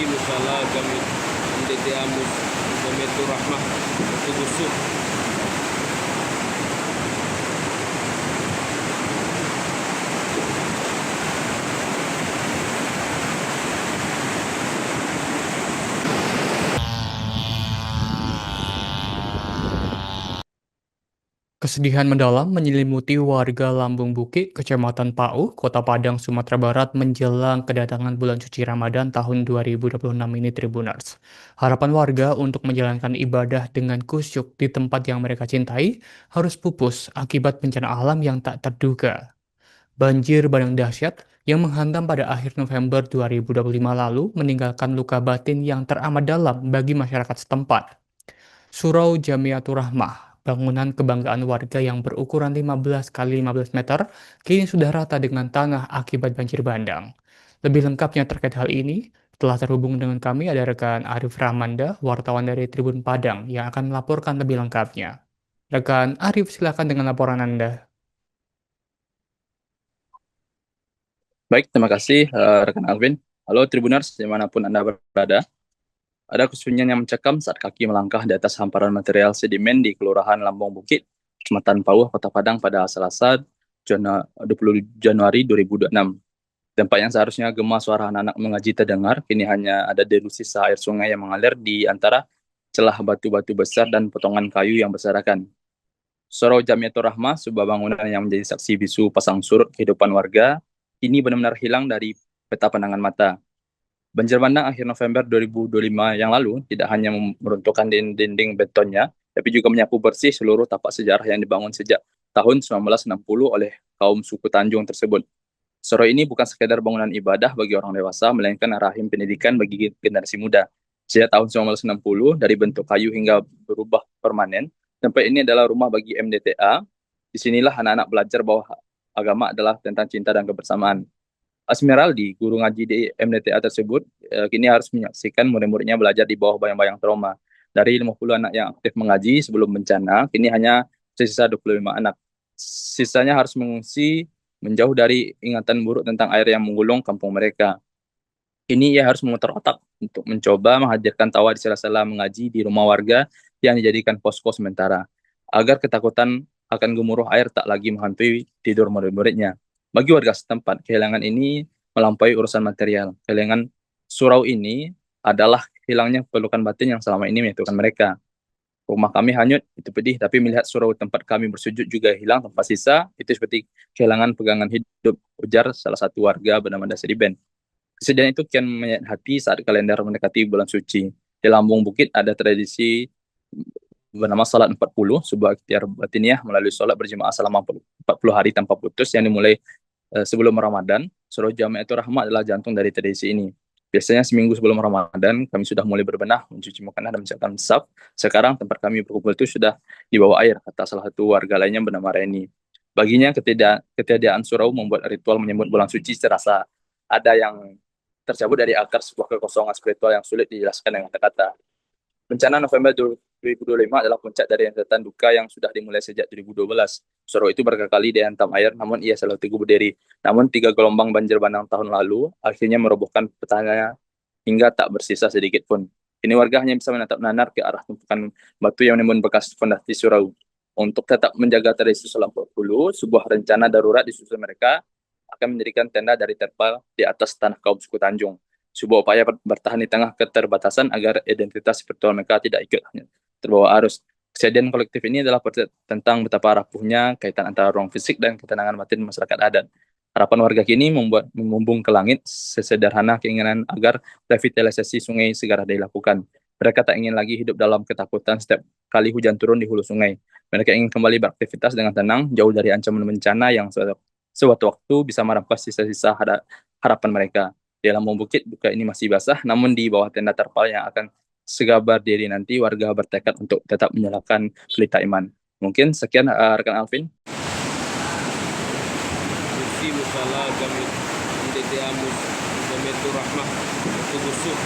Musala Jamit Ndete Amus Jametur Rahmah Tugusuk. Kesedihan mendalam menyelimuti warga Lambung Bukit, Kecamatan Pau, Kota Padang, Sumatera Barat menjelang kedatangan bulan suci Ramadan tahun 2026 ini Tribuners. Harapan warga untuk menjalankan ibadah dengan khusyuk di tempat yang mereka cintai harus pupus akibat bencana alam yang tak terduga. Banjir bandang dahsyat yang menghantam pada akhir November 2025 lalu meninggalkan luka batin yang teramat dalam bagi masyarakat setempat. Surau Jamiatur Rahmah, bangunan kebanggaan warga yang berukuran 15 kali 15 meter, kini sudah rata dengan tanah akibat banjir bandang. Lebih lengkapnya terkait hal ini, telah terhubung dengan kami ada rekan Arif Rahmanda, wartawan dari Tribun Padang, yang akan melaporkan lebih lengkapnya. Rekan Arif, silakan dengan laporan Anda. Baik, terima kasih rekan Alvin. Halo Tribuners, dimanapun Anda berada. Ada kesunyian yang mencekam saat kaki melangkah di atas hamparan material sedimen di Kelurahan Lambung Bukit, Kecamatan Pauh, Kota Padang pada Selasa 20 Januari 2026. Tempat yang seharusnya gema suara anak-anak mengaji terdengar, kini hanya ada deru sisa air sungai yang mengalir di antara celah batu-batu besar dan potongan kayu yang berserakan. Surau Jamiatur Rahmah, sebuah bangunan yang menjadi saksi bisu pasang surut kehidupan warga, kini benar-benar hilang dari peta pandangan mata. Banjir bandang akhir November 2025 yang lalu tidak hanya meruntuhkan dinding betonnya, tapi juga menyapu bersih seluruh tapak sejarah yang dibangun sejak tahun 1960 oleh kaum suku Tanjung tersebut. Surau ini bukan sekadar bangunan ibadah bagi orang dewasa, melainkan rahim pendidikan bagi generasi muda. Sejak tahun 1960, dari bentuk kayu hingga berubah permanen, tempat ini adalah rumah bagi MDTA. Disinilah anak-anak belajar bahwa agama adalah tentang cinta dan kebersamaan. Asmeraldi, guru ngaji di MDTA tersebut, kini harus menyaksikan murid-muridnya belajar di bawah bayang-bayang trauma. Dari 50 anak yang aktif mengaji sebelum bencana, kini hanya tersisa 25 anak. Sisanya harus mengungsi menjauh dari ingatan buruk tentang air yang menggulung kampung mereka. Ini ia harus memutar otak untuk mencoba menghadirkan tawa di sela-sela mengaji di rumah warga yang dijadikan posko sementara, agar ketakutan akan gemuruh air tak lagi menghantui tidur murid-muridnya. Bagi warga setempat, kehilangan ini melampaui urusan material. Kehilangan surau ini adalah hilangnya pelukan batin yang selama ini menyatukan mereka. Rumah kami hanyut, itu pedih, tapi melihat surau tempat kami bersujud juga hilang tanpa sisa, itu seperti kehilangan pegangan hidup, ujar salah satu warga bernama Dasriben. Kesedihan itu kian menyayat hati saat kalender mendekati bulan suci. Di Lambung Bukit ada tradisi bernama Salat 40, sebuah ikhtiar batiniah melalui sholat berjemaah selama 40 hari tanpa putus yang dimulai sebelum Ramadan. Surau Jamiatur Rahmah adalah jantung dari tradisi ini. Biasanya seminggu sebelum Ramadan, kami sudah mulai berbenah, mencuci makanan dan menyiapkan saf. Sekarang tempat kami berkumpul itu sudah di bawah air, kata salah satu warga lainnya bernama Reni. Baginya ketiadaan surau membuat ritual menyambut bulan suci terasa ada yang tercabut dari akar sebuah kekosongan spiritual yang sulit dijelaskan dengan kata-kata. Bencana November 2025 adalah puncak dari rentetan duka yang sudah dimulai sejak 2012. Surau itu berkali-kali dihantam air, namun ia selalu teguh berdiri. Namun 3 gelombang banjir bandang tahun lalu akhirnya merobohkan petanya hingga tak bersisa sedikit pun. Kini warga hanya bisa menatap nanar ke arah tumpukan batu yang menimbun bekas fondasi surau. Untuk tetap menjaga tradisi Salat 40, sebuah rencana darurat disusun mereka akan mendirikan tenda dari terpal di atas tanah kaum suku Tanjung. Sebuah upaya bertahan di tengah keterbatasan agar identitas spiritual mereka tidak ikut terbawa arus. Kejadian kolektif ini adalah tentang betapa rapuhnya kaitan antara ruang fisik dan ketenangan batin masyarakat adat. Harapan warga kini membumbung ke langit sesederhana keinginan agar revitalisasi sungai segera dilakukan. Mereka tak ingin lagi hidup dalam ketakutan setiap kali hujan turun di hulu sungai. Mereka ingin kembali beraktivitas dengan tenang, jauh dari ancaman bencana yang sewaktu-waktu bisa merampas sisa-sisa harapan mereka. Di Lambung Bukit, duka ini masih basah, namun di bawah tenda terpal yang akan segabar diri nanti, warga bertekad untuk tetap menyalakan pelita iman. Mungkin sekian rekan Alvin. Susi Musala Jamit Ndete Amus Jametur Rahmah Tugusuk.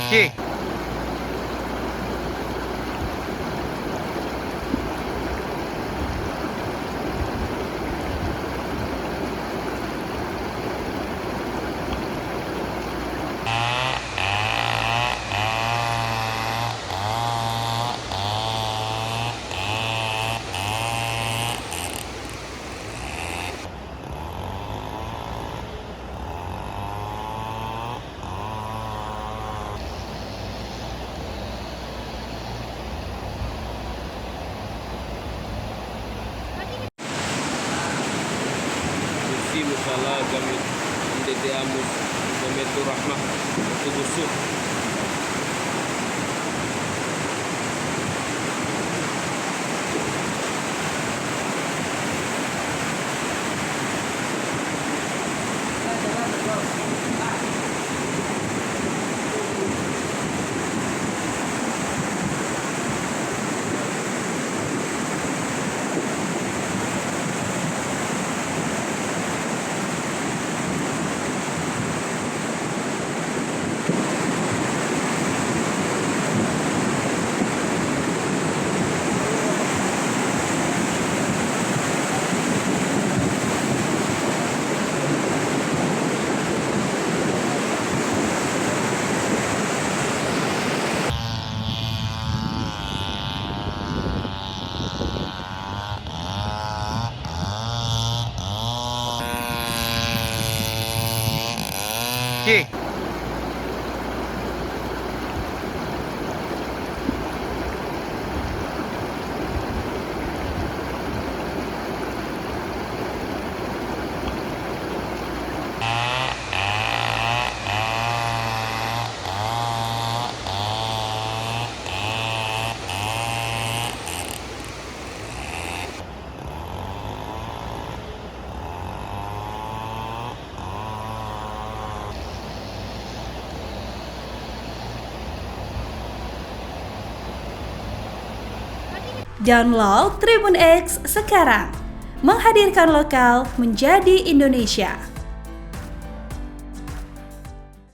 Oke. Kursi musala kami ndete amus Zametur Rahmah Tubusuh Oke. Download Tribun X sekarang, menghadirkan lokal menjadi Indonesia.